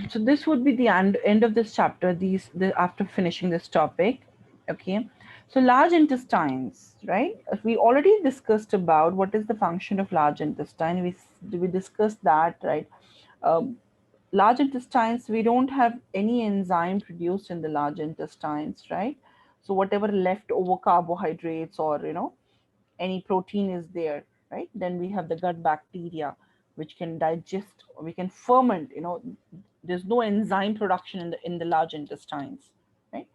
So this would be the end of this chapter, after finishing this topic. Okay, so large intestines, right? We already discussed about what is the function of large intestine. We discussed that, right? um, Large intestines, we don't have any enzyme produced in the large intestines, right? So whatever leftover carbohydrates or any protein is there, right? Then we have the gut bacteria, which can digest, we can ferment. There's no enzyme production in the large intestines, right?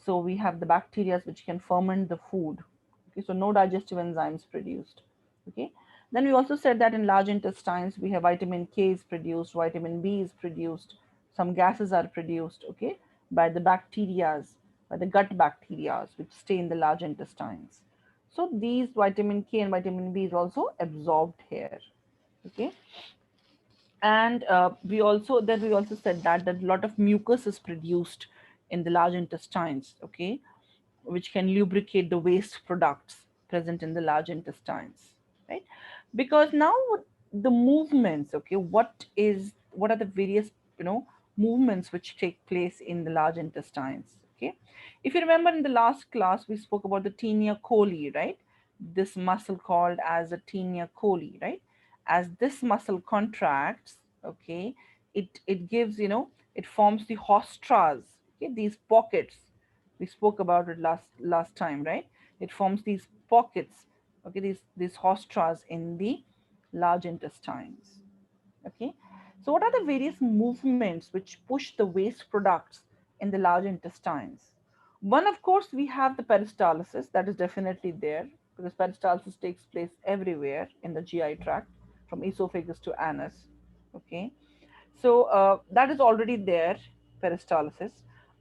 So we have the bacteria which can ferment the food. Okay, so no digestive enzymes produced. Okay, then we also said that in large intestines we have vitamin K is produced, vitamin B is produced, some gases are produced. Okay, by the bacterias, by the gut bacterias which stay in the large intestines. So these vitamin K and vitamin B is also absorbed here. Okay, and we also said that a lot of mucus is produced in the large intestines. Okay, which can lubricate the waste products present in the large intestines, right? Because now the movements, okay, what are the various movements which take place in the large intestines? Okay, if you remember in the last class we spoke about the tinea coli, right? This muscle called as a tinea coli, right? As this muscle contracts, okay, it gives, it forms the hostras, okay, these pockets. We spoke about it last time, right? It forms these pockets, okay, these hostras in the large intestines. Okay, so what are the various movements which push the waste products in the large intestines? One, of course, we have the peristalsis. That is definitely there, because peristalsis takes place everywhere in the GI tract, from esophagus to anus. Okay, so that is already there, peristalsis.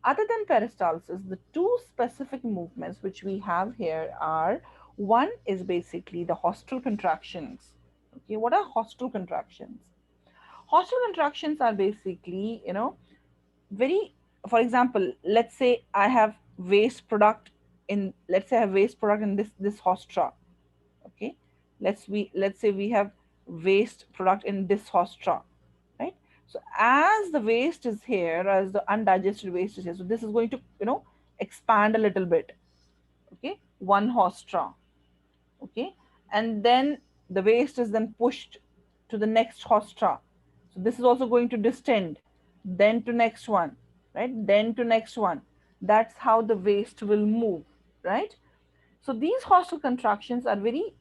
Other than peristalsis, the two specific movements which we have here are, one is basically the haustral contractions. Okay, what are haustral contractions? Haustral contractions are basically, very, for example, let's say I have waste product let's say I have waste product in this hostra. Okay, let's say we have waste product in this hostra, right? So as the waste is here, as the undigested waste is here, so this is going to expand a little bit. Okay, one hostra. Okay, and then the waste is then pushed to the next hostra. So this is also going to distend, then to next one, right? Then to next one. That's how the waste will move, right? So these hostile contractions are very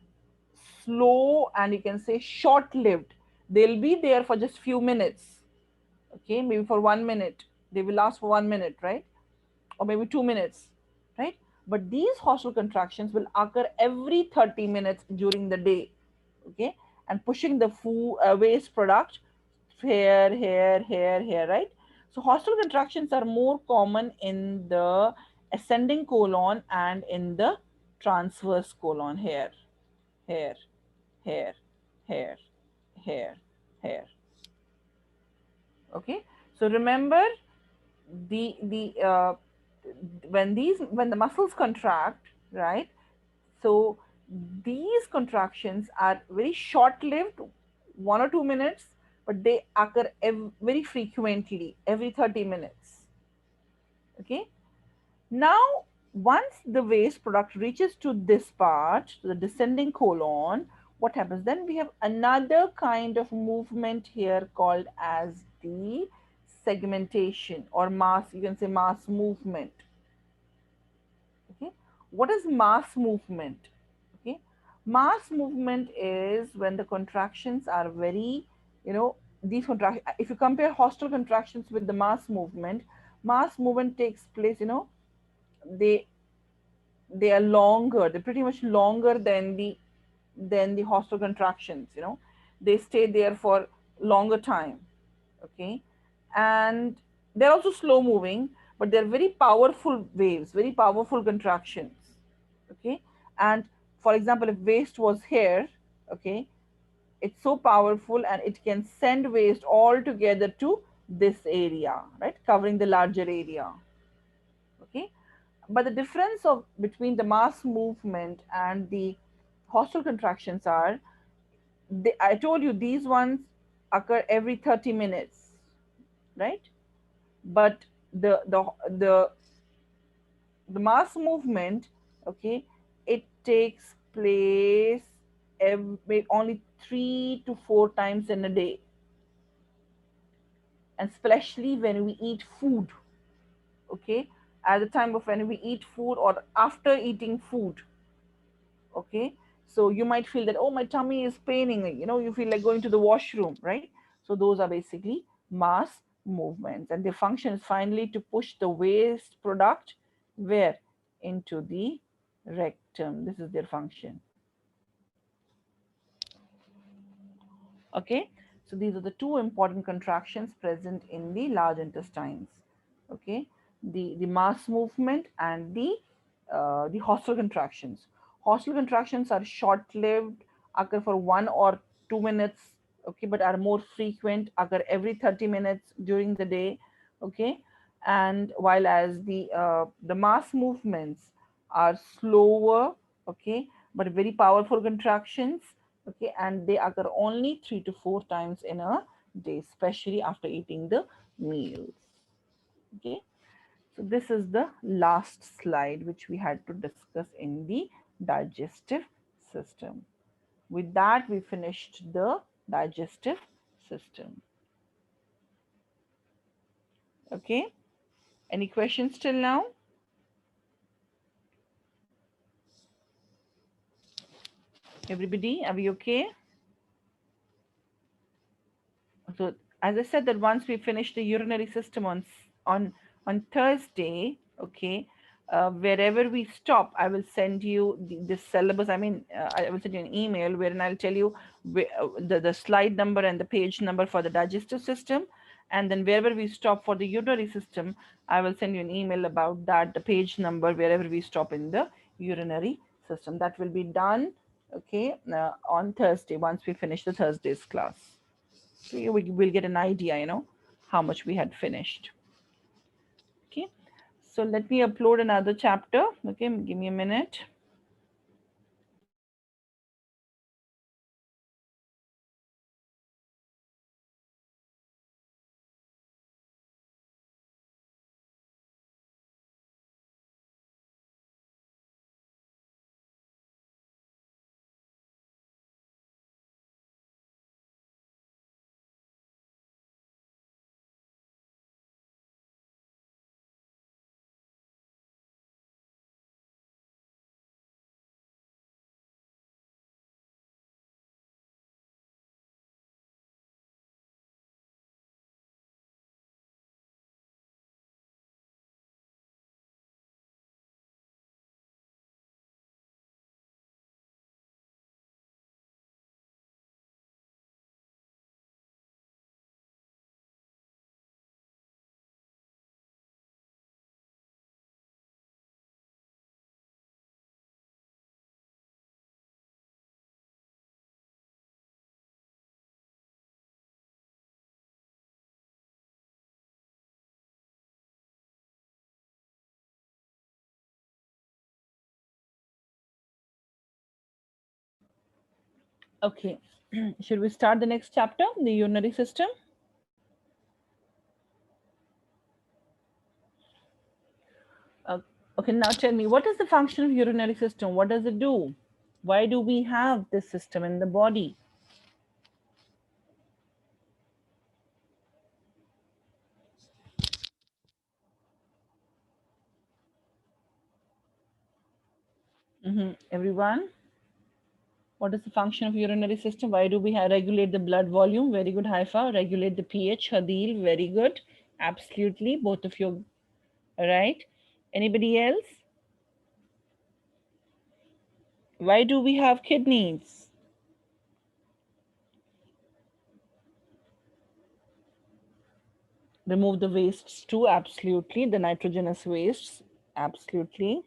slow, and you can say short lived. They'll be there for just few minutes. Okay, maybe for 1 minute. They will last for 1 minute, right? Or maybe 2 minutes, right? But these hostile contractions will occur every 30 minutes during the day. Okay, and pushing the food waste product here, here, here, here, right? So hostile contractions are more common in the ascending colon and in the transverse colon, here, here, here, here, here, here. Okay, so remember, the when the muscles contract, right? So these contractions are very short lived, 1 or 2 minutes, but they occur very frequently, every 30 minutes. Okay, now once the waste product reaches to this part, to the descending colon, what happens then? We have another kind of movement here called as the segmentation, or mass, you can say mass movement. Okay, what is mass movement? Okay, mass movement is when the contractions are very, these contractions, if you compare hostile contractions with the mass movement takes place, they they are longer, they're pretty much longer than the hostile contractions. They stay there for longer time. Okay, and they're also slow moving, but they're very powerful waves, very powerful contractions. Okay, and for example, if waste was here, okay, it's so powerful and it can send waste all together to this area, right, covering the larger area. Okay, but the difference of between the mass movement and the hostile contractions I told you these ones occur every 30 minutes. right? But the the the the mass movement, okay, it takes place only 3 to 4 times in a day, and especially when we eat food, okay, at the time of when we eat food or after eating food, okay. So you might feel that, oh, my tummy is paining, you feel like going to the washroom, right? So those are basically mass movements, and their function is finally to push the waste product where? Into the rectum. This is their function. Okay, so these are the two important contractions present in the large intestines. Okay, the mass movement and the hostile contractions. Hostile contractions are short-lived, occur for 1 or 2 minutes, okay, but are more frequent, occur every 30 minutes during the day, okay. And while as the mass movements are slower, okay, but very powerful contractions, okay, and they occur only 3 to 4 times in a day, especially after eating the meals. Okay, so this is the last slide which we had to discuss in the digestive system. With that, we finished the digestive system. Okay, any questions till now? Everybody, are we okay? So as I said, that once we finish the urinary system on Thursday, okay, wherever we stop, I will send you the syllabus. I mean, I will send you an email wherein I'll tell you the slide number and the page number for the digestive system, and then wherever we stop for the urinary system, I will send you an email about that, the page number wherever we stop in the urinary system. That will be done, okay, on Thursday once we finish the Thursday's class. We will get an idea, how much we had finished. Okay, so let me upload another chapter. Okay, give me a minute. Okay, should we start the next chapter, the urinary system? uh, okay, now tell me, what is the function of urinary system? What does it do? Why do we have this system in the body? Everyone, what is the function of urinary system? Why do we regulate the blood volume? Very good, Haifa. Regulate the pH, Hadil. Very good. Absolutely, both of you. All right. Anybody else? Why do we have kidneys? Remove the wastes too. Absolutely. The nitrogenous wastes. Absolutely.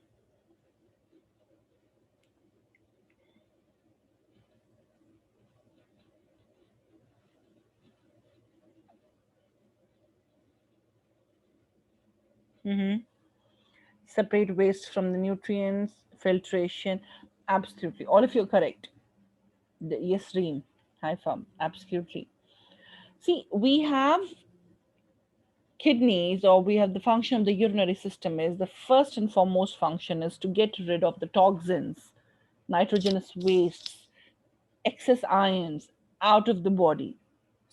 Mm-hmm. Separate waste from the nutrients. Filtration. Absolutely. All of you are correct. Yes, Reem. High farm. Absolutely. See, we have kidneys, or we have the function of the urinary system, is the first and foremost function is to get rid of the toxins, nitrogenous wastes, excess ions out of the body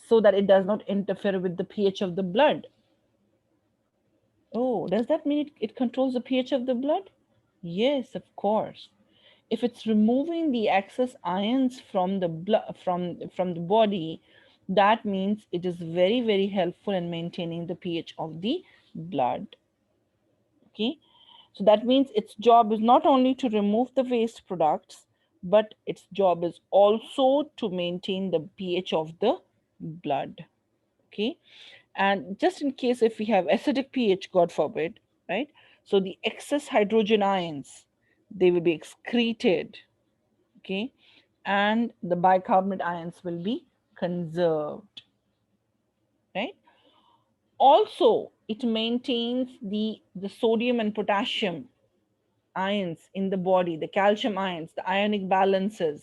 so that it does not interfere with the pH of the blood. Oh, does that mean it controls the pH of the blood? Yes, of course. If it's removing the excess ions from the blood, from the body, that means it is very, very helpful in maintaining the pH of the blood. Okay, so that means its job is not only to remove the waste products, but its job is also to maintain the pH of the blood. Okay, and just in case if we have acidic pH, God forbid, right? So the excess hydrogen ions, they will be excreted, okay, and the bicarbonate ions will be conserved, right? Also, it maintains the sodium and potassium ions in the body, the calcium ions, the ionic balances.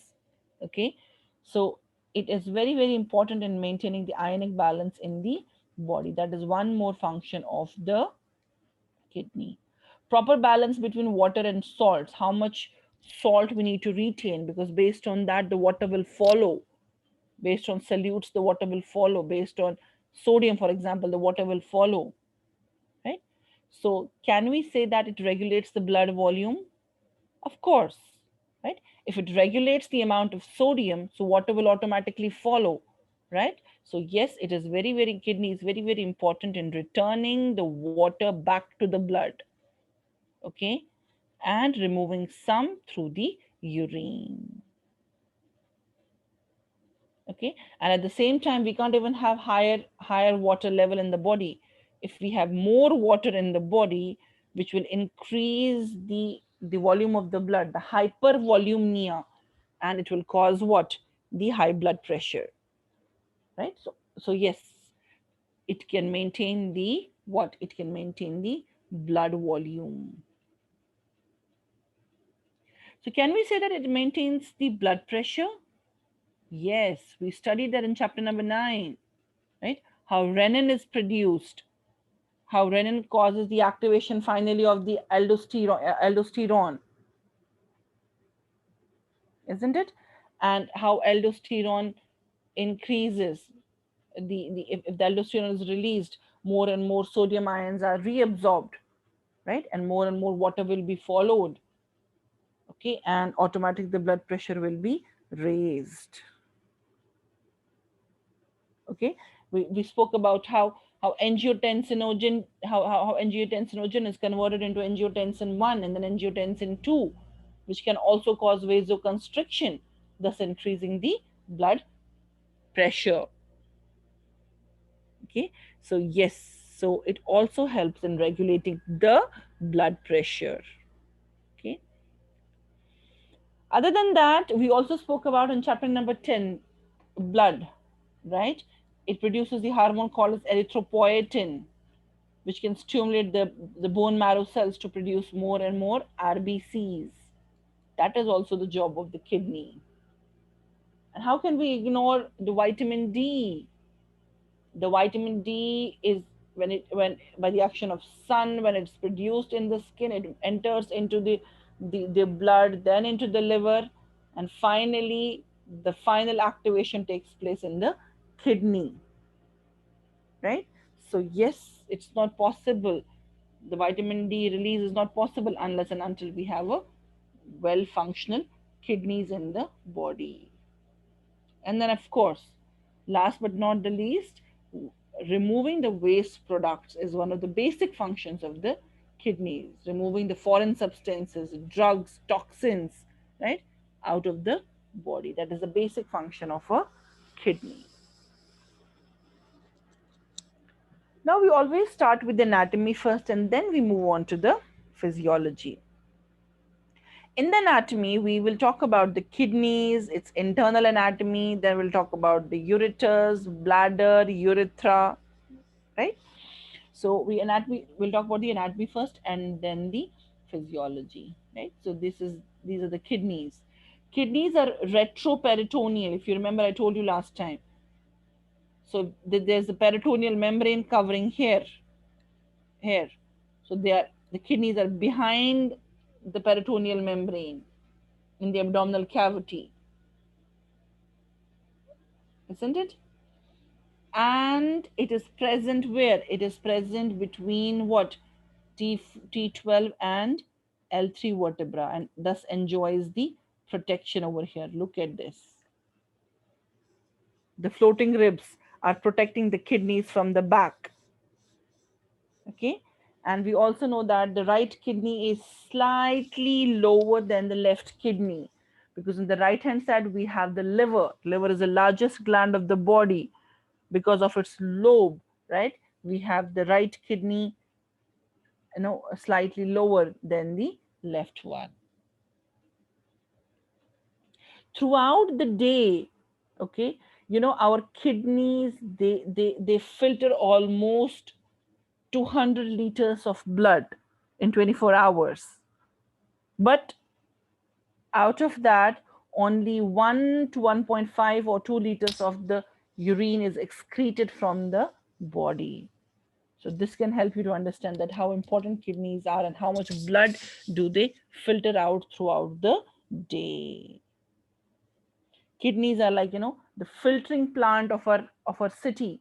Okay, so it is very, very important in maintaining the ionic balance in the body. That is one more function of the kidney. Proper balance between water and salts, how much salt we need to retain, because based on that, the water will follow. Based on solutes, the water will follow. Based on sodium, for example, the water will follow, right? So, can we say that it regulates the blood volume? Of course, right? If it regulates the amount of sodium, so water will automatically follow, right? So yes, it is very, very, kidney is very, very important in returning the water back to the blood, okay? And removing some through the urine, okay? And at the same time, we can't even have higher water level in the body. If we have more water in the body, which will increase the volume of the blood, the hypervolumia, and it will cause what? The high blood pressure, right? So yes, it can maintain the what? It can maintain the blood volume. So can we say that it maintains the blood pressure? Yes, we studied that in chapter number 9, right? How renin is produced, how renin causes the activation finally of the aldosterone, isn't it? And how aldosterone increases if the aldosterone is released, more and more sodium ions are reabsorbed, right? And more water will be followed, okay? And automatically the blood pressure will be raised, okay? We spoke about how angiotensinogen, how angiotensinogen is converted into angiotensin 1 and then angiotensin 2, which can also cause vasoconstriction, thus increasing the blood pressure. Okay, so yes, so it also helps in regulating the blood pressure. Okay, other than that, we also spoke about in chapter number 10 blood, right? It produces the hormone called as erythropoietin, which can stimulate the bone marrow cells to produce more and more RBCs. That is also the job of the kidney. And how can we ignore the vitamin D? The vitamin D is when by the action of sun, when it's produced in the skin, it enters into the blood, then into the liver, and finally the final activation takes place in the kidney, right? So yes, it's not possible. The vitamin D release is not possible unless and until we have a well functional kidneys in the body. And then, of course, last but not the least, removing the waste products is one of the basic functions of the kidneys, removing the foreign substances, drugs, toxins, right, out of the body. That is the basic function of a kidney. Now, we always start with the anatomy first and then we move on to the physiology. In the anatomy, we will talk about the kidneys, its internal anatomy, then we'll talk about the ureters, bladder, urethra, right? So we'll talk about the anatomy first and then the physiology, right? So these are the kidneys. Kidneys are retroperitoneal. If you remember, I told you last time. So there's the peritoneal membrane covering here, here. So the kidneys are behind the peritoneal membrane in the abdominal cavity, isn't it? And it is present where? It is present between what? T12 and L3 vertebra, and thus enjoys the protection over here. Look at this. The floating ribs are protecting the kidneys from the back. Okay. And we also know that the right kidney is slightly lower than the left kidney, because on the right hand side we have the liver. Liver is the largest gland of the body. Because of its lobe, right, we have the right kidney, slightly lower than the left one. Throughout the day, okay, our kidneys, they filter almost 200 liters of blood in 24 hours, but out of that only 1 to 1.5 or 2 liters of the urine is excreted from the body. So this can help you to understand that how important kidneys are and how much blood do they filter out throughout the day. Kidneys are like, the filtering plant of our city.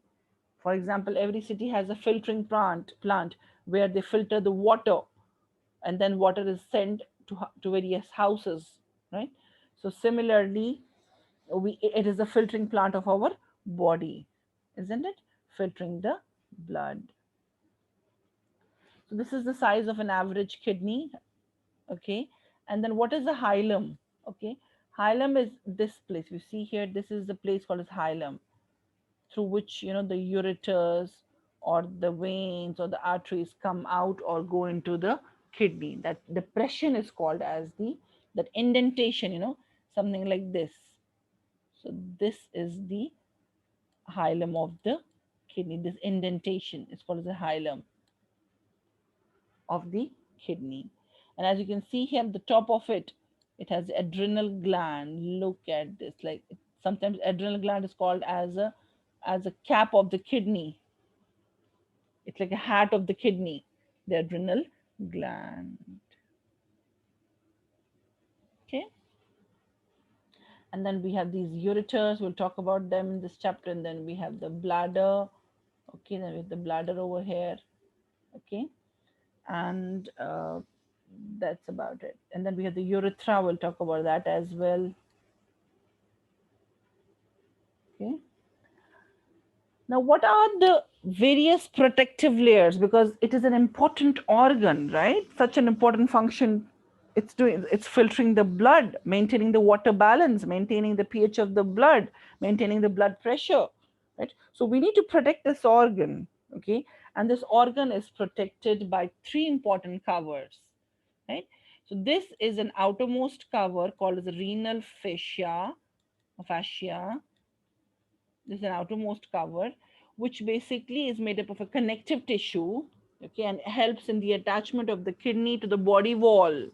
For example, every city has a filtering plant where they filter the water, and then water is sent to various houses, right? So similarly, it is the filtering plant of our body, isn't it? Filtering the blood. So this is the size of an average kidney, okay? And then what is the hilum? Okay, hilum is this place. You see here, this is the place called as hilum, through which the ureters or the veins or the arteries come out or go into the kidney. That depression is called as that indentation, something like this. So this is the hilum of the kidney. This indentation is called as the hilum of the kidney. And as you can see here, the top of it, it has the adrenal gland. Look at this. Like, sometimes adrenal gland is called as a cap of the kidney. It's like a hat of the kidney, the adrenal gland. Okay. And then we have these ureters. We'll talk about them in this chapter. And then we have the bladder. Okay, then we have the bladder over here. Okay. And that's about it. And then we have the urethra. We'll talk about that as well. Okay. Now, what are the various protective layers? Because it is an important organ, right? Such an important function. It's filtering the blood, maintaining the water balance, maintaining the pH of the blood, maintaining the blood pressure, right? So we need to protect this organ, okay? And this organ is protected by three important covers, right? So this is an outermost cover called as the renal fascia. This is an outermost cover, which basically is made up of a connective tissue, okay, and helps in the attachment of the kidney to the body wall.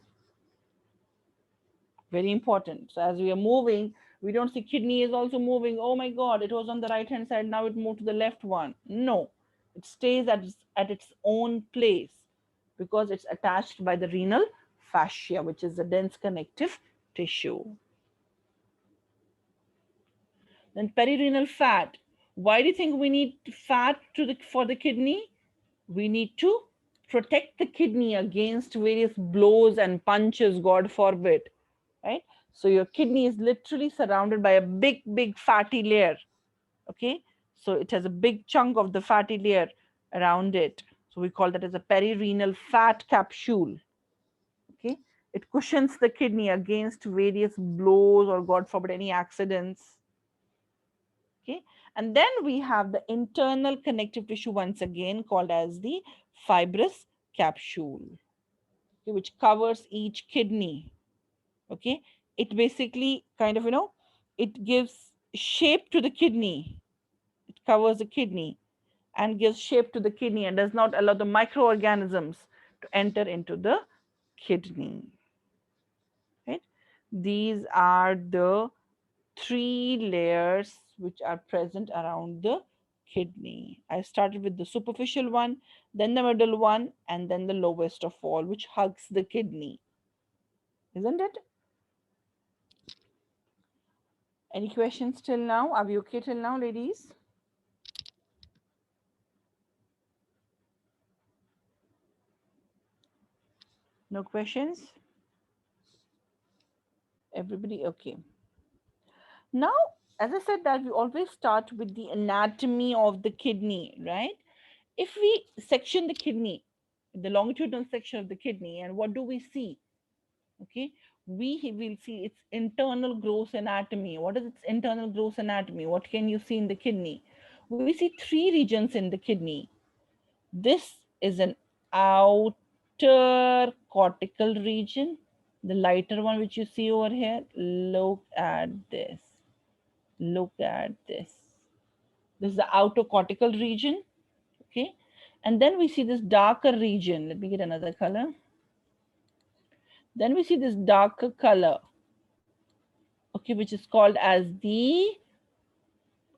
Very important. So as we are moving, we don't see kidney is also moving. Oh my God, it was on the right hand side, now it moved to the left one. No, it stays at its own place because it's attached by the renal fascia, which is the dense connective tissue. Then perirenal fat. Why do you think we need fat for the kidney? We need to protect the kidney against various blows and punches, God forbid, right? So your kidney is literally surrounded by a big, big fatty layer, okay? So it has a big chunk of the fatty layer around it. So we call that as a perirenal fat capsule, okay? It cushions the kidney against various blows or, God forbid, any accidents. Okay, and then we have the internal connective tissue once again called as the fibrous capsule, okay, which covers each kidney. Okay, it basically kind of, it gives shape to the kidney. It covers the kidney and gives shape to the kidney and does not allow the microorganisms to enter into the kidney. Right? These are the three layers which are present around the kidney. I started with the superficial one, then the middle one, and then the lowest of all, which hugs the kidney. Isn't it? Any questions till now? Are we okay till now, ladies? No questions? Everybody okay? Now, as I said, that we always start with the anatomy of the kidney, right? If we section the kidney, the longitudinal section of the kidney, and what do we see? Okay, we will see its internal gross anatomy. What is its internal gross anatomy? What can you see in the kidney? We see three regions in the kidney. This is an outer cortical region, the lighter one which you see over here. Look at this. Look at this. This is the outer cortical region. Okay, and then we see this darker region. Let me get another color. Then we see this darker color, okay, which is called as the,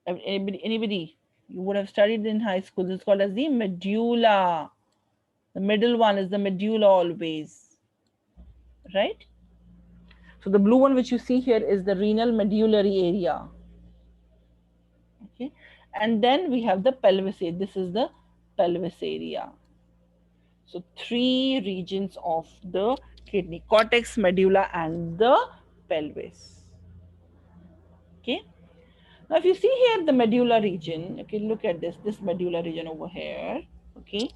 anybody, you would have studied in high school, this is called as the medulla. The middle one is the medulla always, right? So the blue one which you see here is the renal medullary area. Okay, and then we have the pelvis area. This is the pelvis area. So three regions of the kidney: cortex, medulla, and the pelvis. Okay. Now, if you see here the medulla region, okay, look at this medulla region over here. Okay,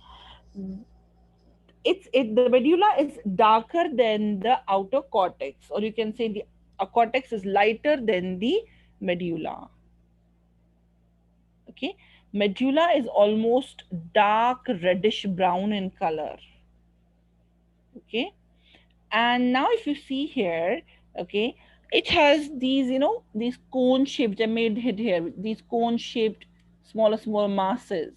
the medulla is darker than the outer cortex, or you can say the cortex is lighter than the medulla. Okay, medulla is almost dark reddish brown in color. Okay, and now if you see here, okay, it has these, these cone shaped, I made it here, these cone shaped smaller masses,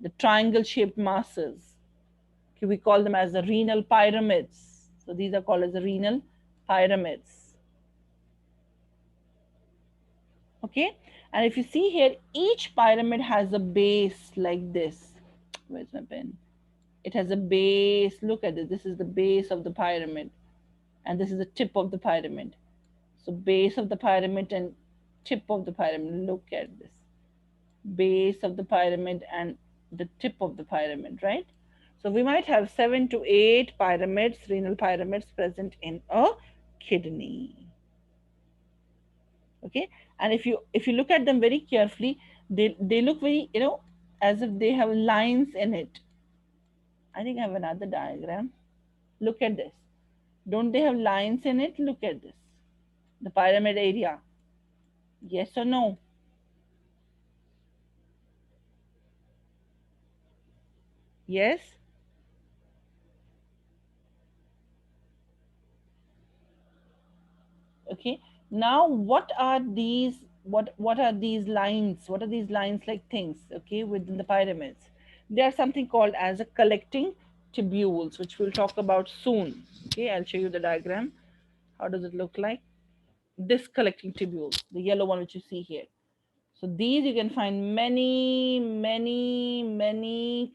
the triangle shaped masses. Okay, we call them as the renal pyramids. So these are called as the renal pyramids. Okay, and if you see here, each pyramid has a base like this. Where's my pen? It has a base. Look at this. This is the base of the pyramid, and this is the tip of the pyramid. So base of the pyramid and tip of the pyramid. Look at this. Base of the pyramid and the tip of the pyramid, right? So we might have 7 to 8 pyramids, renal pyramids present in a kidney. Okay, and if you look at them very carefully, they look very, as if they have lines in it. I think I have another diagram. Look at this. Don't they have lines in it? Look at this. The pyramid area. Yes or no? Yes. Okay, now what are these lines, what are these lines like things, okay, within the pyramids? They are something called as a collecting tubules, which we'll talk about soon. Okay, I'll show you the diagram. How does it look like? This collecting tubule, the yellow one which you see here. So these you can find many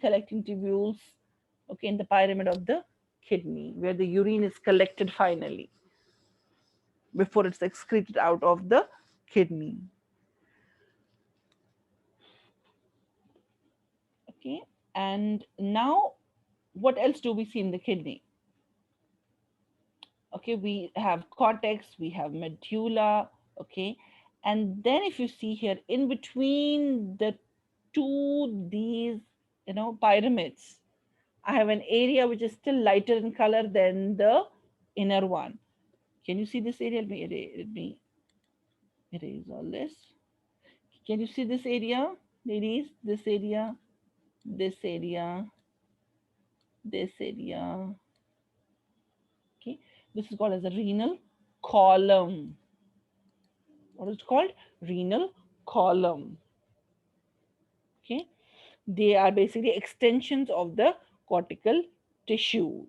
collecting tubules, okay, in the pyramid of the kidney, where the urine is collected finally before it's excreted out of the kidney. Okay, and now what else do we see in the kidney? Okay, we have cortex, we have medulla, okay, and then if you see here in between the two these, pyramids, I have an area which is still lighter in color than the inner one. Can you see this area? Let me erase all this. Can you see this area, ladies? This area, this area, this area. Okay, this is called as a renal column. What is it called? Renal column. Okay, they are basically extensions of the cortical tissues.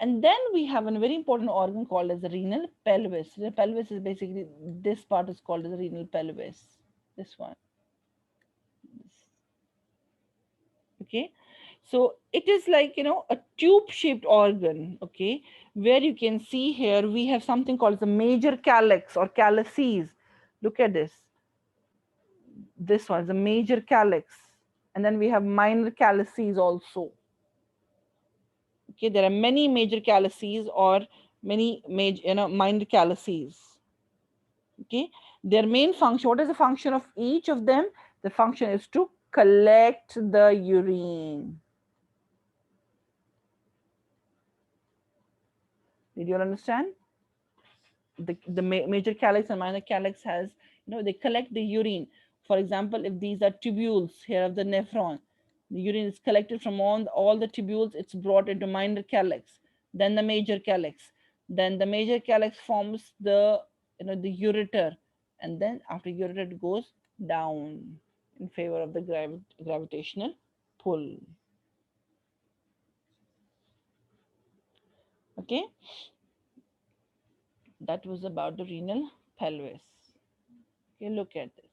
And then we have a very important organ called as the renal pelvis. The pelvis is basically, this part is called as the renal pelvis. This one. Okay. So it is like, a tube shaped organ. Okay. Where you can see here, we have something called the major calyx or calyces. Look at this. This one is a major calyx. And then we have minor calyces also. Okay, there are many major calyces or many major, minor calyces. Okay, their main function, what is the function of each of them? The function is to collect the urine. Did you understand? The major calyx and minor calyx has, they collect the urine. For example, if these are tubules here of the nephron, the urine is collected from all the tubules, it's brought into minor calyx, then the major calyx. Then the major calyx forms the ureter, and then after ureter it goes down in favor of the gravitational pull. Okay, that was about the renal pelvis. Okay, look at this.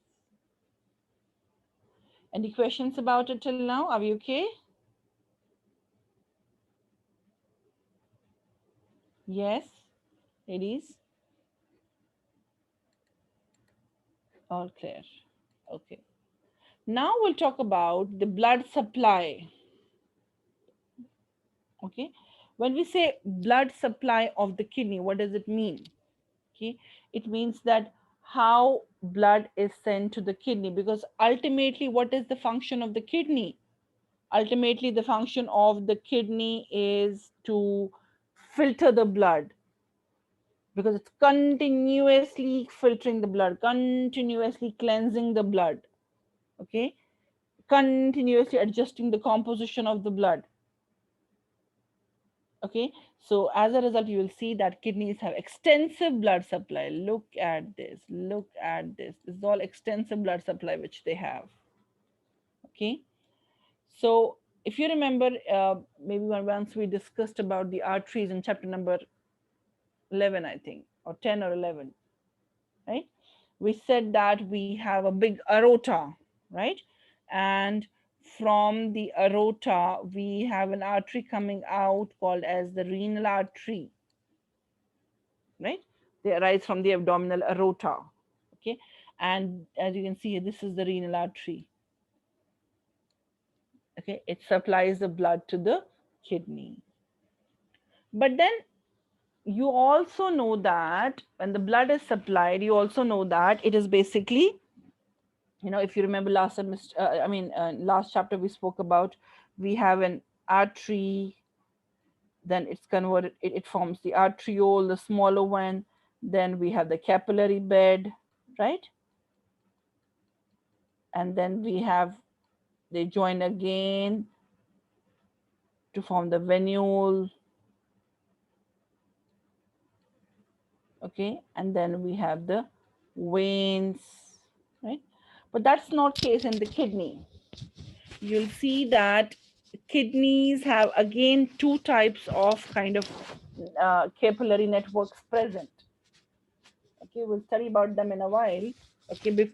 Any questions about it till now? Are we okay? Yes, ladies? All clear. Okay. Now we'll talk about the blood supply. Okay. When we say blood supply of the kidney, what does it mean? Okay. It means that how blood is sent to the kidney, because ultimately, what is the function of the kidney? Ultimately, the function of the kidney is to filter the blood, because it's continuously filtering the blood, continuously cleansing the blood, okay, continuously adjusting the composition of the blood. Okay, so as a result, you will see that kidneys have extensive blood supply. Look at this, look at this. This is all extensive blood supply which they have. Okay, so if you remember, maybe once we discussed about the arteries in chapter number 11, I think, or 10 or 11, right? We said that we have a big aorta, right? And from the aorta, we have an artery coming out called as the renal artery, right? They arise from the abdominal aorta, okay? And as you can see here, this is the renal artery, okay? It supplies the blood to the kidney. But then you also know that when the blood is supplied, you also know that it is basically, if you remember last chapter we spoke about, we have an artery, then it's converted, it forms the arteriole, the smaller one, then we have the capillary bed, right? And then they join again to form the venule, okay? And then we have the veins, right? But that's not case in the kidney. You'll see that kidneys have again two types of kind of capillary networks present. Okay, we'll study about them in a while. Okay,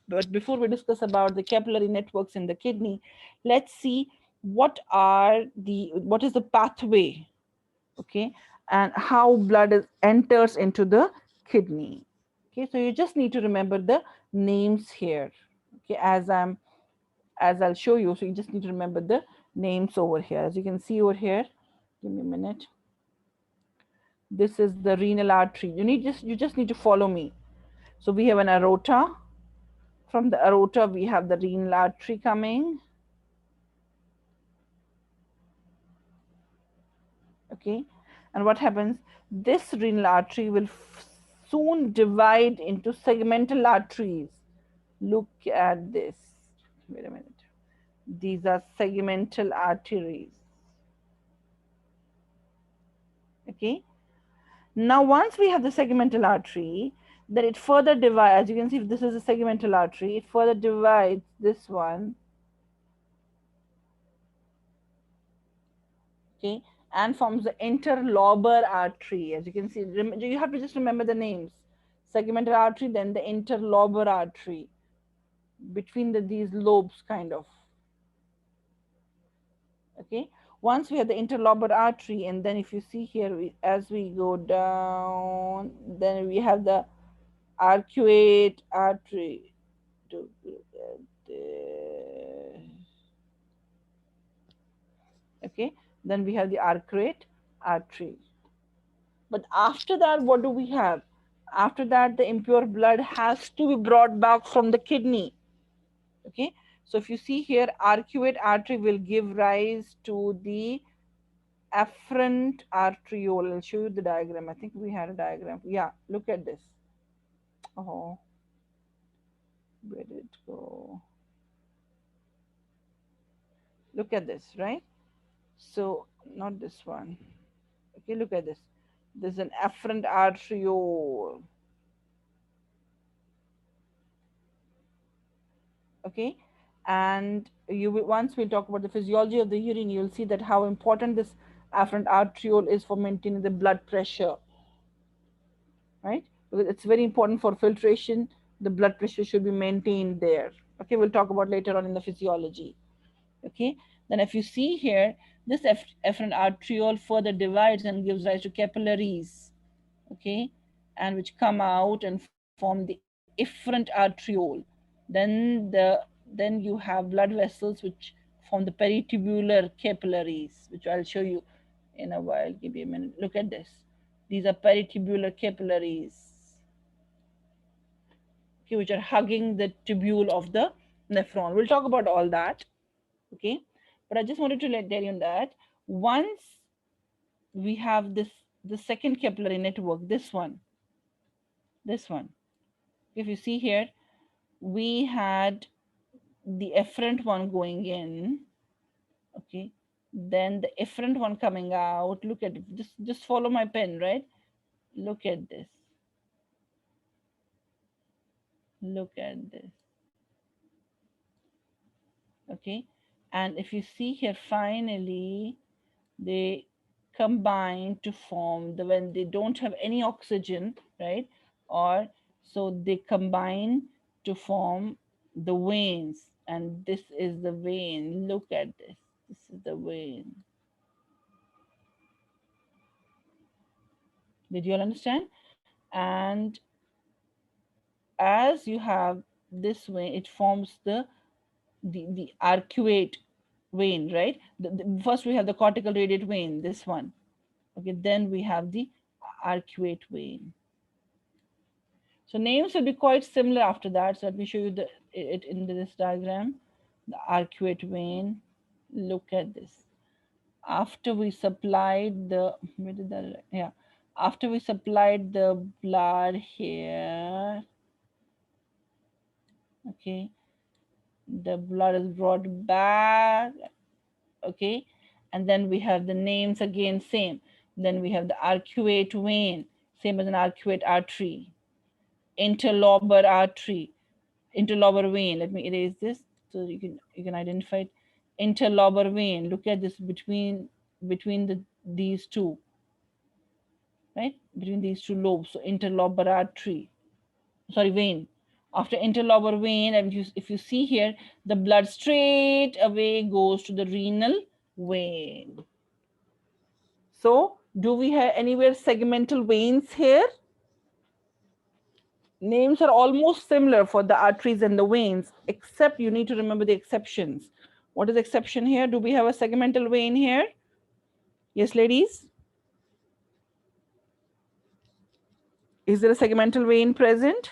but before we discuss about the capillary networks in the kidney, let's see what is the pathway, okay, and how enters into the kidney. Okay, so you just need to remember the names here. Okay, as I'll show you. So you just need to remember the names over here. As you can see over here, give me a minute. This is the renal artery. You just need to follow me. So we have an aorta. From the aorta, we have the renal artery coming. Okay, and what happens? This renal artery will soon divide into segmental arteries. Look at this. Wait a minute. These are segmental arteries. Okay. Now, once we have the segmental artery, then it further divides. As you can see, if this is a segmental artery, it further divides this one. Okay. and forms the interlobar artery. As you can see, you have to just remember the names. Segmental artery, then the interlobar artery between these lobes, kind of. Okay. Once we have the interlobar artery, and then if you see here, as we go down, then we have the arcuate artery. To look at this. Okay. Then we have the arcuate artery. But after that, what do we have? After that, the impure blood has to be brought back from the kidney. Okay. So if you see here, arcuate artery will give rise to the afferent arteriole. I'll show you the diagram. I think we had a diagram. Yeah, look at this. Oh, where did it go? Look at this, right? So, not this one. Okay, look at this. There's an afferent arteriole. Okay, and you will, once we talk about the physiology of the urine, you'll see that how important this afferent arteriole is for maintaining the blood pressure, right? Because it's very important for filtration. The blood pressure should be maintained there. Okay, we'll talk about later on in the physiology. Okay, then if you see here, this afferent arteriole further divides and gives rise to capillaries. Okay, and which come out and form the efferent arteriole. Then you have blood vessels which form the peritubular capillaries, which I'll show you in a while. Give me a minute. Look at this. These are peritubular capillaries, okay, which are hugging the tubule of the nephron. We'll talk about all that. Okay, but I just wanted to tell you that once we have the second capillary network, this one, if you see here, we had the efferent one going in. Okay, then the efferent one coming out. Look at it. Just follow my pen, right? Look at this. Look at this. Okay, and if you see here, finally they combine to form the, when they don't have any oxygen, right? Or so they combine to form the veins, and this is the vein. Look at this. This is the vein. Did you all understand? And as you have this vein, it forms the arcuate vein, right? First we have the cortical radiate vein, this one. Okay, then we have the arcuate vein. So names will be quite similar after that. So let me show you it in this diagram. The arcuate vein. Look at this. After we supplied the, where did that, yeah. After we supplied the blood here, okay, the blood is brought back, okay, and then we have the names again, same. Then we have the arcuate vein, same as an arcuate artery, interlobar artery, interlobar vein. Let me erase this so you can identify it. Interlobar vein. Look at this between these two, right? Between these two lobes. So interlobar artery, sorry, vein. After interlobar vein, and if you see here, the blood straight away goes to the renal vein. So do we have anywhere segmental veins here? Names are almost similar for the arteries and the veins, except you need to remember the exceptions. What is exception here? Do we have a segmental vein here? Yes, ladies? Is there a segmental vein present?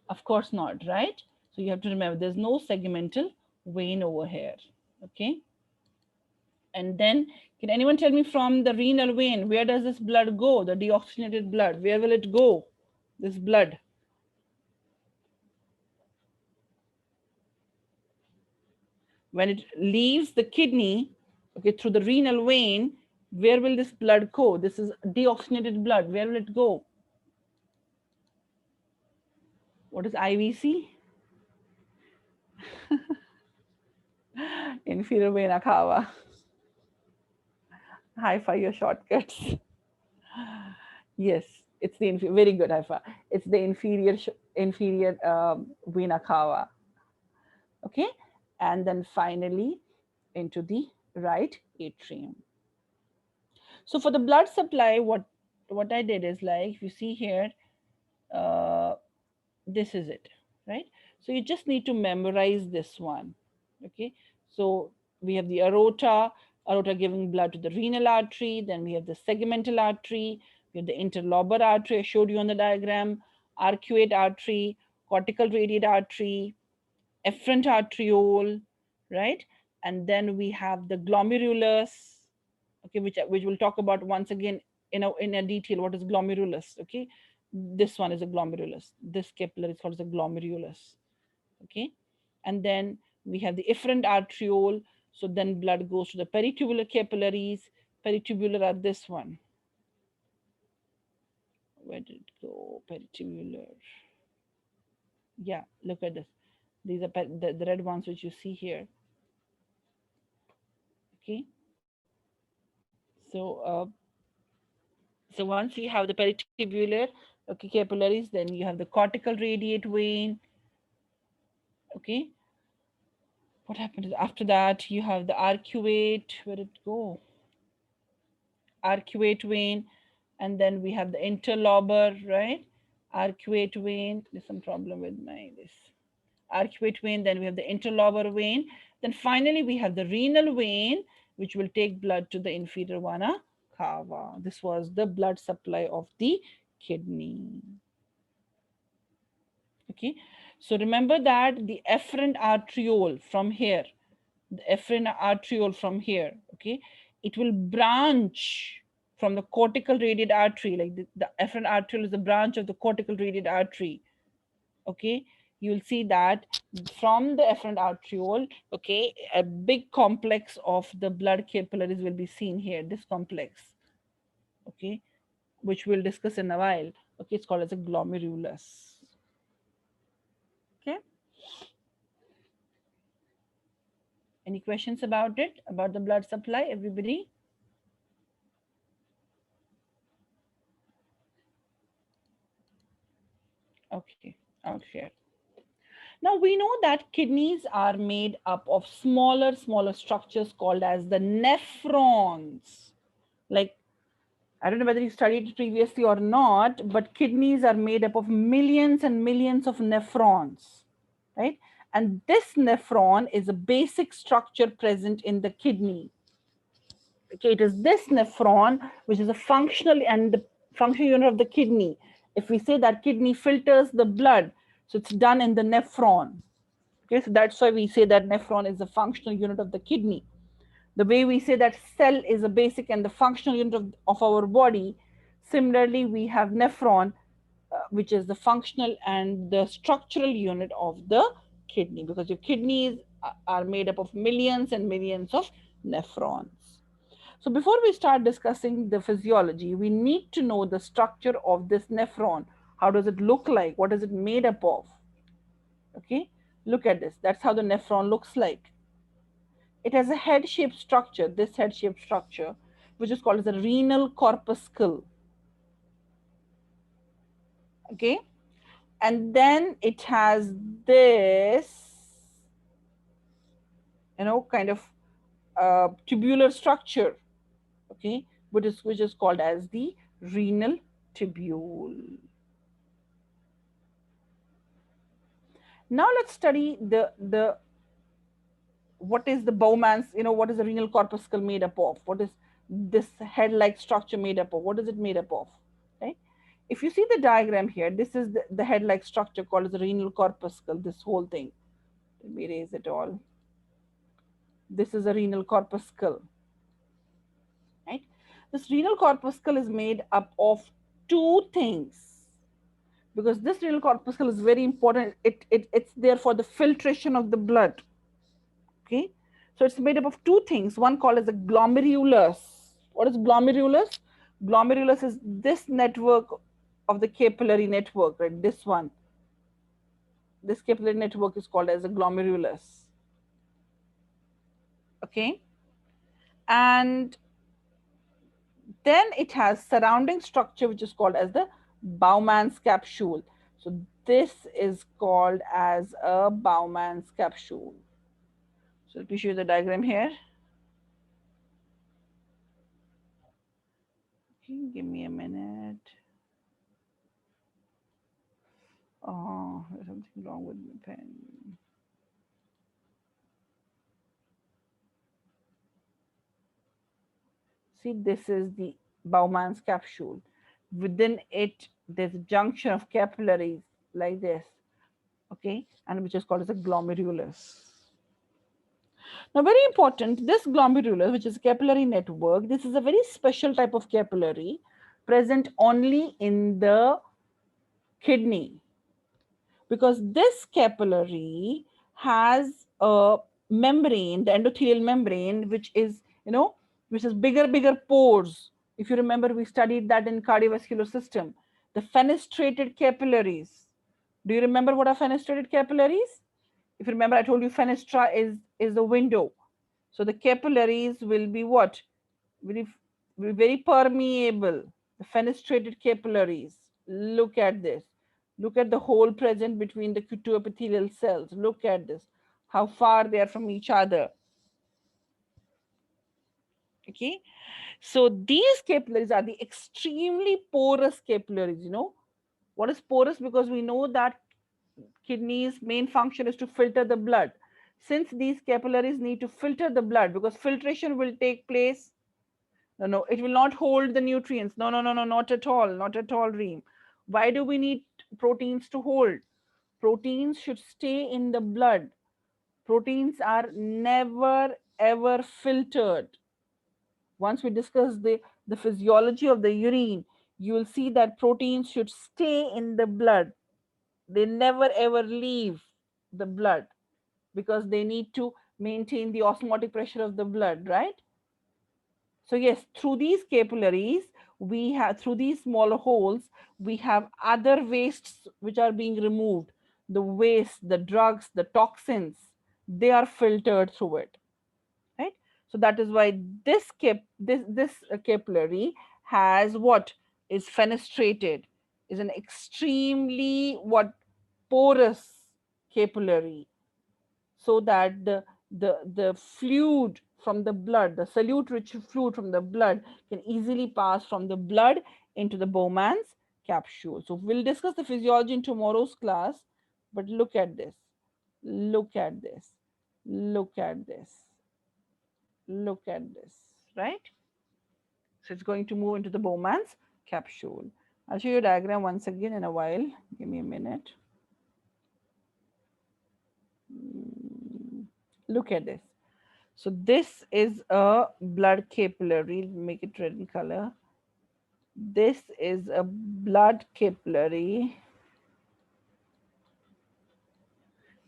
Of course not, right? So you have to remember there's no segmental vein over here, okay? And then, can anyone tell me from the renal vein, where does this blood go? The deoxygenated blood, where will it go? This blood. When it leaves the kidney, okay, through the renal vein, where will this blood go? This is deoxygenated blood. Where will it go? What is IVC? Inferior vena cava. Haifa, your shortcuts. Yes, it's the very good, Haifa. It's the inferior vena cava. Okay, and then finally into the right atrium. So for the blood supply, what I did is, like, if you see here, uh, this is it, right? So you just need to memorize this one. Okay, so we have the aorta giving blood to the renal artery. Then we have the segmental artery. We have the interlobar artery I showed you on the diagram, arcuate artery, cortical radiate artery, efferent arteriole, right? And then we have the glomerulus, okay, which we'll talk about once again in a detail. What is glomerulus? Okay, this one is a glomerulus. This capillary is called as a glomerulus. Okay, and then we have the efferent arteriole. So then blood goes to the peritubular capillaries. Peritubular are this one. Where did it go? Peritubular. Yeah, look at this. These are the red ones which you see here. Okay, so so once you have the peritubular, okay, capillaries, then you have the cortical radiate vein. Okay, what happened after that? You have the arcuate. Where did it go? Arcuate vein, and then we have the interlobar, right? Arcuate vein. There's some problem with my this. Arcuate vein. Then we have the interlobar vein. Then finally we have the renal vein, which will take blood to the inferior vena cava. This was the blood supply of the kidney. Okay, so remember that the efferent arteriole from here, the efferent arteriole from here, okay, it will branch from the cortical radiate artery. Like the efferent arteriole is the branch of the cortical radiate artery. Okay, you'll see that from the efferent arteriole, okay, a big complex of the blood capillaries will be seen here, this complex, okay, which we'll discuss in a while. Okay, it's called as a glomerulus. Okay, any questions about it, about the blood supply, everybody? Okay, okay. Now we know that kidneys are made up of smaller structures called as the nephrons. Like, I don't know whether you studied it previously or not, but kidneys are made up of millions and millions of nephrons, right? And this nephron is a basic structure present in the kidney. Okay, it is this nephron which is a functional and the functional unit of the kidney. If we say that kidney filters the blood, so it's done in the nephron. Okay, so that's why we say that nephron is the functional unit of the kidney. The way we say that cell is a basic and the functional unit of our body, similarly we have nephron, which is the functional and the structural unit of the kidney, because your kidneys are made up of millions and millions of nephrons. So before we start discussing the physiology, we need to know the structure of this nephron. How does it look like? What is it made up of? Okay, look at this. That's how the nephron looks like. It has a head-shaped structure, this head-shaped structure, which is called as a renal corpuscle. Okay, and then it has this, kind of tubular structure. Okay, which is called as the renal tubule. Now let's study the what is the Bowman's, what is the renal corpuscle made up of? What is this head-like structure made up of? What is it made up of? Right? If you see the diagram here, this is the head-like structure called as the renal corpuscle, this whole thing. Let me erase it all. This is a renal corpuscle. Right? This renal corpuscle is made up of two things, because this renal corpuscle is very important. It's there for the filtration of the blood. Okay, so it's made up of two things. One called as a glomerulus. What is glomerulus? Glomerulus is this network of the capillary network, right? This one. This capillary network is called as a glomerulus. Okay, and then it has surrounding structure which is called as the Bowman's capsule. So this is called as a Bowman's capsule. So let me show you the diagram here. Okay, give me a minute. Oh, there's something wrong with my pen. See, this is the Bowman's capsule. Within it, there's a junction of capillaries like this, okay, and which is called as a glomerulus. Now, very important, this glomerulus, which is a capillary network, this is a very special type of capillary present only in the kidney, because this capillary has a membrane, the endothelial membrane, which is, which is bigger pores. If you remember, we studied that in cardiovascular system. The fenestrated capillaries. Do you remember what are fenestrated capillaries? If you remember, I told you fenestra is the window. So the capillaries will be what? Very, very permeable. The fenestrated capillaries. Look at this. Look at the hole present between the two epithelial cells. Look at this. How far they are from each other. Okay. So these capillaries are the extremely porous capillaries. What is porous? Because we know that kidneys' main function is to filter the blood. Since these capillaries need to filter the blood, because filtration will take place. No, it will not hold the nutrients. No, not at all. Not at all, Reem. Why do we need proteins to hold? Proteins should stay in the blood. Proteins are never ever filtered. Once we discuss the physiology of the urine, you will see that proteins should stay in the blood. They never ever leave the blood because they need to maintain the osmotic pressure of the blood, right? So yes, through these capillaries, we have, through these smaller holes, we have other wastes which are being removed. The waste, the drugs, the toxins, they are filtered through it, right? So that is why this capillary has what is fenestrated, is an extremely what porous capillary, so that the fluid from the blood, the solute rich fluid from the blood, can easily pass from the blood into the Bowman's capsule. So we'll discuss the physiology in tomorrow's class, but look at this, look at this, look at this, look at this, right? So it's going to move into the Bowman's capsule. I'll show you a diagram once again in a while. Give me a minute. Look at this. So this is a blood capillary. Make it red in color. This is a blood capillary.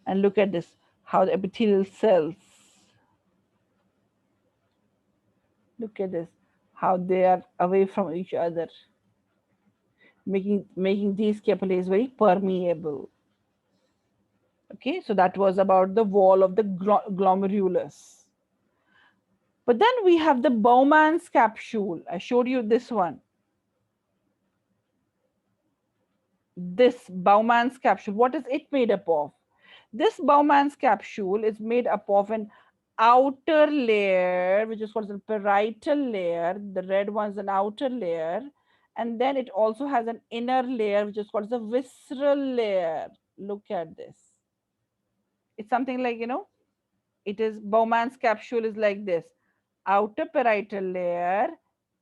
And look at this, how the epithelial cells, look at this, how they are away from each other, making these capillaries very permeable. Okay, so that was about the wall of the glomerulus. But then we have the Bowman's capsule. I showed you this one. This Bowman's capsule, what is it made up of? This Bowman's capsule is made up of an outer layer, which is called the parietal layer. The red one is an outer layer. And then it also has an inner layer, which is called the visceral layer. Look at this. It's something like, it is Bowman's capsule is like this. Outer parietal layer,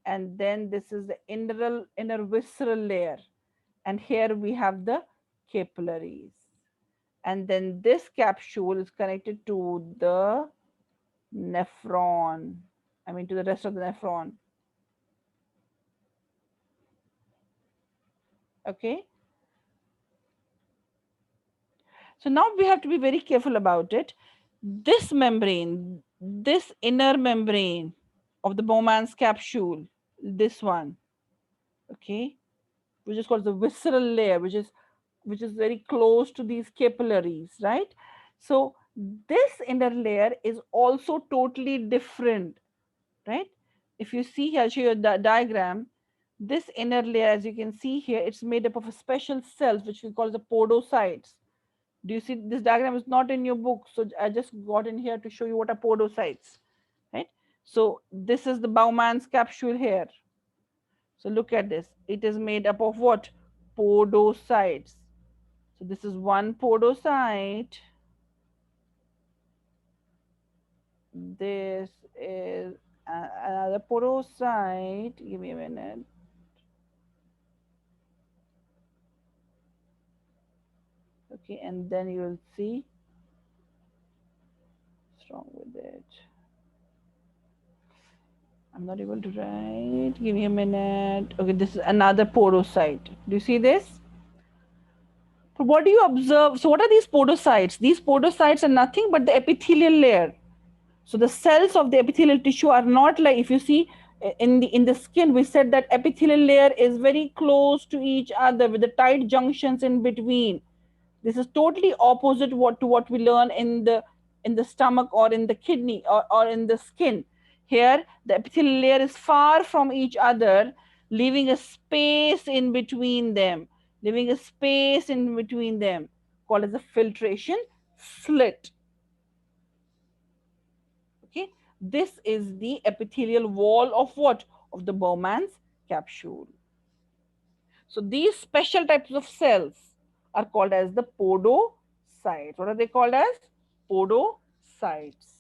and then this is the inner visceral layer. And here we have the capillaries. And then this capsule is connected to the nephron, to the rest of the nephron. Okay. So now we have to be very careful about it. This membrane, this inner membrane of the Bowman's capsule, this one, okay, which is called the visceral layer, which is very close to these capillaries, right? So This inner layer is also totally different, right? If you see here, I'll show you the diagram. This inner layer, as you can see here, it's made up of a special cells which we call the podocytes. Do you see this diagram is not in your book? So I just got in here to show you what are podocytes, right? So this is the Bowman's capsule here. So look at this. It is made up of what? Podocytes. So this is one podocyte. This is another podocyte. Give me a minute. Okay, and then you will see what's wrong with it. I'm not able to write. Give me a minute. Okay, this is another podocyte. Do you see this? So what do you observe? So what are these podocytes? These podocytes are nothing but the epithelial layer. So the cells of the epithelial tissue are not like, if you see in the skin, we said that epithelial layer is very close to each other with the tight junctions in between. This is totally opposite to what we learn in the stomach or in the kidney or in the skin. Here, the epithelial layer is far from each other, leaving a space in between them, leaving a space in between them, called as a filtration slit. Okay, this is the epithelial wall of what? Of the Bowman's capsule. So these special types of cells are called as the podocytes. What are they called as? Podocytes.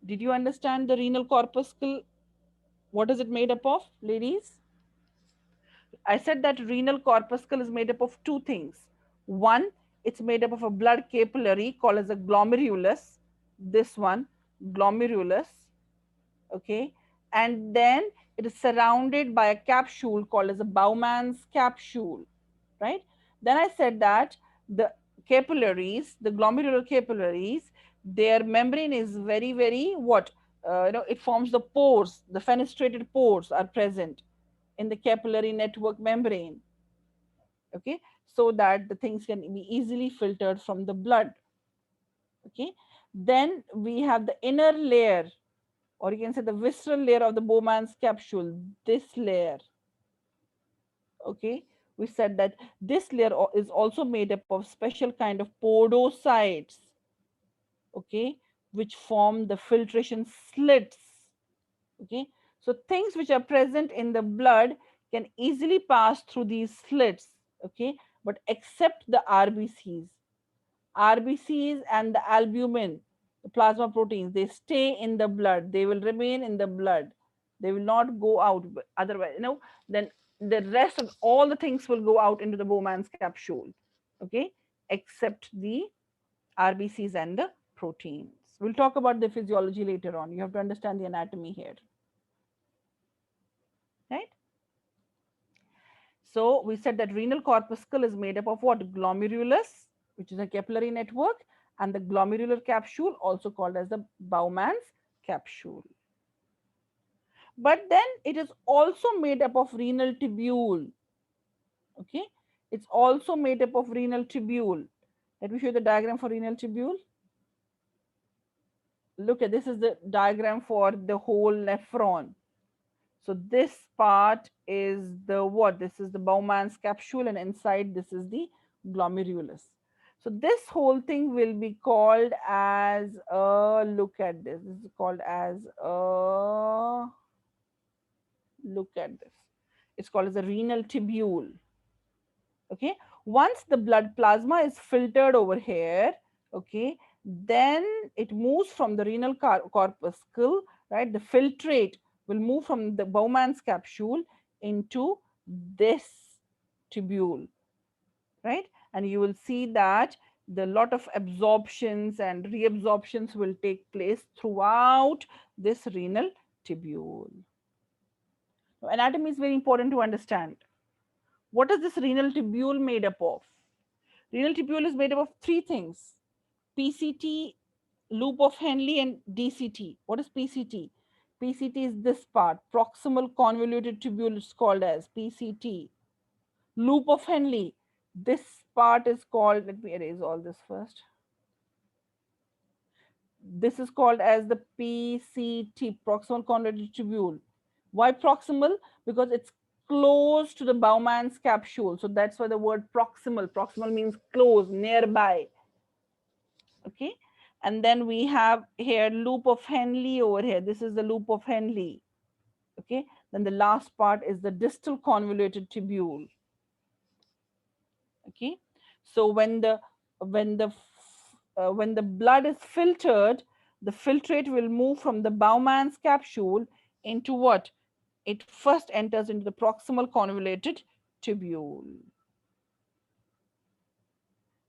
Did you understand the renal corpuscle? What is it made up of, ladies? I said that renal corpuscle is made up of two things. One, it's made up of a blood capillary called as a glomerulus. This one, glomerulus. Okay, and then it is surrounded by a capsule called as a Bowman's capsule, right? Then I said that the capillaries, the glomerular capillaries, their membrane is very what, it forms the pores. The fenestrated pores are present in the capillary network membrane, okay, so that the things can be easily filtered from the blood. Okay, then we have the inner layer, or you can say the visceral layer of the Bowman's capsule, this layer. Okay, we said that this layer is also made up of special kind of podocytes, okay, which form the filtration slits. Okay, so things which are present in the blood can easily pass through these slits. Okay, but except the RBCs and the albumin, the plasma proteins, they stay in the blood. They will remain in the blood. They will not go out. Otherwise, then the rest of all the things will go out into the Bowman's capsule. Okay, except the RBCs and the proteins. We'll talk about the physiology later on. You have to understand the anatomy here. Right? So we said that renal corpuscle is made up of what? Glomerulus, which is a capillary network, and the glomerular capsule, also called as the Bowman's capsule. But then it is also made up of renal tubule. Okay, it's also made up of renal tubule. Let me show you the diagram for renal tubule. Look at this is the diagram for the whole nephron. So this part is the what? This is the Bowman's capsule, and inside this is the glomerulus. So this whole thing will be called as a, look at this. This is called as a, look at this. It's called as a renal tubule. Okay. Once the blood plasma is filtered over here, okay, then it moves from the renal corpuscle, right? The filtrate will move from the Bowman's capsule into this tubule, right? And you will see that the lot of absorptions and reabsorptions will take place throughout this renal tubule. Now, anatomy is very important to understand. What is this renal tubule made up of? Renal tubule is made up of three things: PCT, loop of Henle, and DCT. What is PCT? PCT is this part, proximal convoluted tubule is called as PCT. Loop of Henle, This part is called, let me erase all this first. This is called as the PCT, proximal convoluted tubule. Why proximal? Because it's close to the Bowman's capsule. So that's why the word proximal. Proximal means close, nearby. Okay. And then we have here loop of Henle over here. This is the loop of Henle. Okay. Then the last part is the distal convoluted tubule. Okay. So when the blood is filtered, the filtrate will move from the Bowman's capsule into what? It first enters into the proximal convoluted tubule.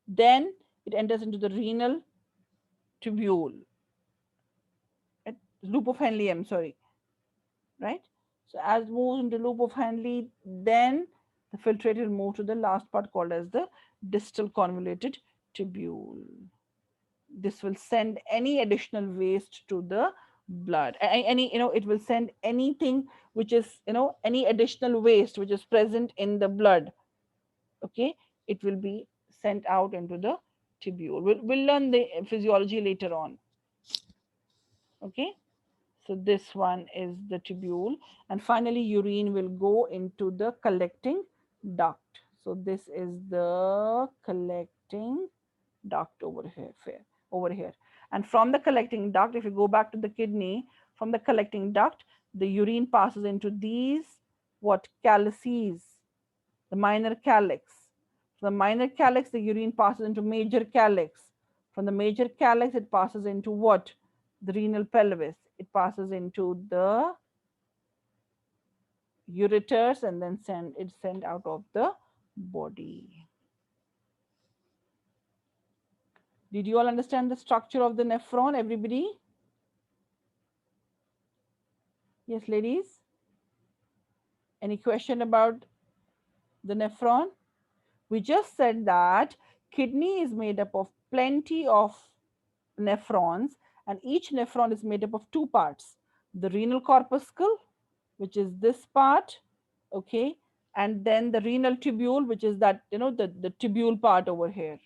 Then it enters into the renal tubule. Loop of Henle, I'm sorry. Right? So as it moves into loop of Henle, then the filtrate will move to the last part called as the distal convoluted tubule. This will send any additional waste to the blood. Any, it will send anything which is, any additional waste which is present in the blood. Okay, it will be sent out into the tubule. We'll learn the physiology later on. Okay, so this one is the tubule, and finally urine will go into the collecting duct. So this is the collecting duct over here. And from the collecting duct, if you go back to the kidney, from the collecting duct, the urine passes into these what calyces, the minor calyx. From the minor calyx, the urine passes into major calyx. From the major calyx, it passes into what? The renal pelvis. It passes into the ureters and then it's sent out of the body. Did you all understand the structure of the nephron, everybody? Yes, ladies? Any question about the nephron? We just said that kidney is made up of plenty of nephrons, and each nephron is made up of two parts: the renal corpuscle, which is this part, okay, and then the renal tubule, which is that, the tubule part over here.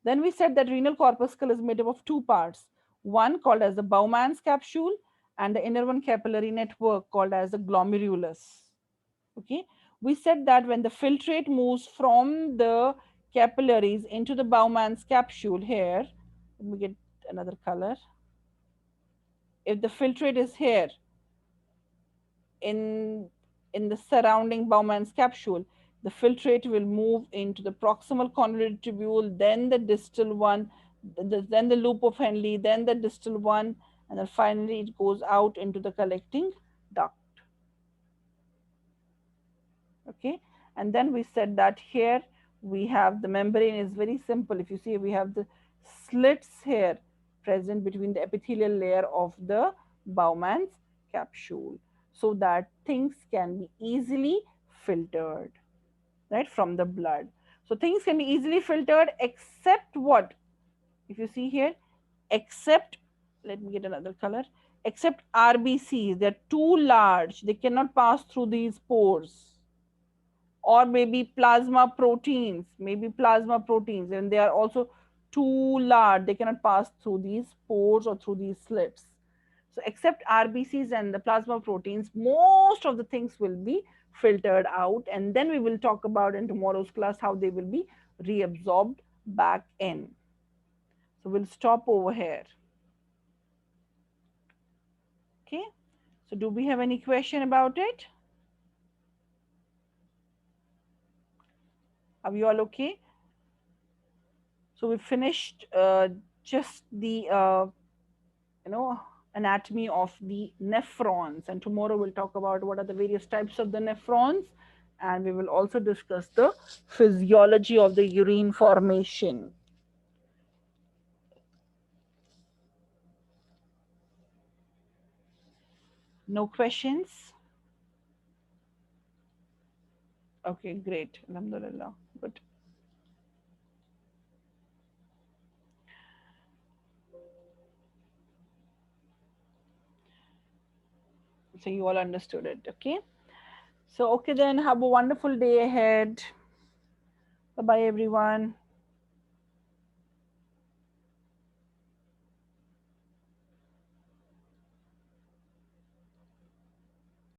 Then we said that renal corpuscle is made up of two parts, one called as the Bowman's capsule and the inner one capillary network called as the glomerulus. Okay, we said that when the filtrate moves from the capillaries into the Bowman's capsule here, let me get another color. If the filtrate is here in the surrounding Bowman's capsule, the filtrate will move into the proximal convoluted tubule, then the distal one, then the loop of Henle, then the distal one, and then finally it goes out into the collecting duct. Okay, and then we said that here we have the membrane is very simple. If you see, we have the slits here present between the epithelial layer of the Bowman's capsule, so that things can be easily filtered, right, from the blood. So things can be easily filtered except what? If you see here, except, let me get another color, except RBCs. They're too large, they cannot pass through these pores. Or maybe plasma proteins, and they are also too large, they cannot pass through these pores or through these slits. So except RBCs and the plasma proteins, most of the things will be filtered out, and then we will talk about in tomorrow's class how they will be reabsorbed back in. So we'll stop over here. Okay, so do we have any question about it? Are you all okay? So we finished just the anatomy of the nephrons, and tomorrow we'll talk about what are the various types of the nephrons, and we will also discuss the physiology of the urine formation. No questions? Okay, great. Alhamdulillah. Good. So you all understood it. Okay, so okay, then have a wonderful day ahead. Bye bye, everyone.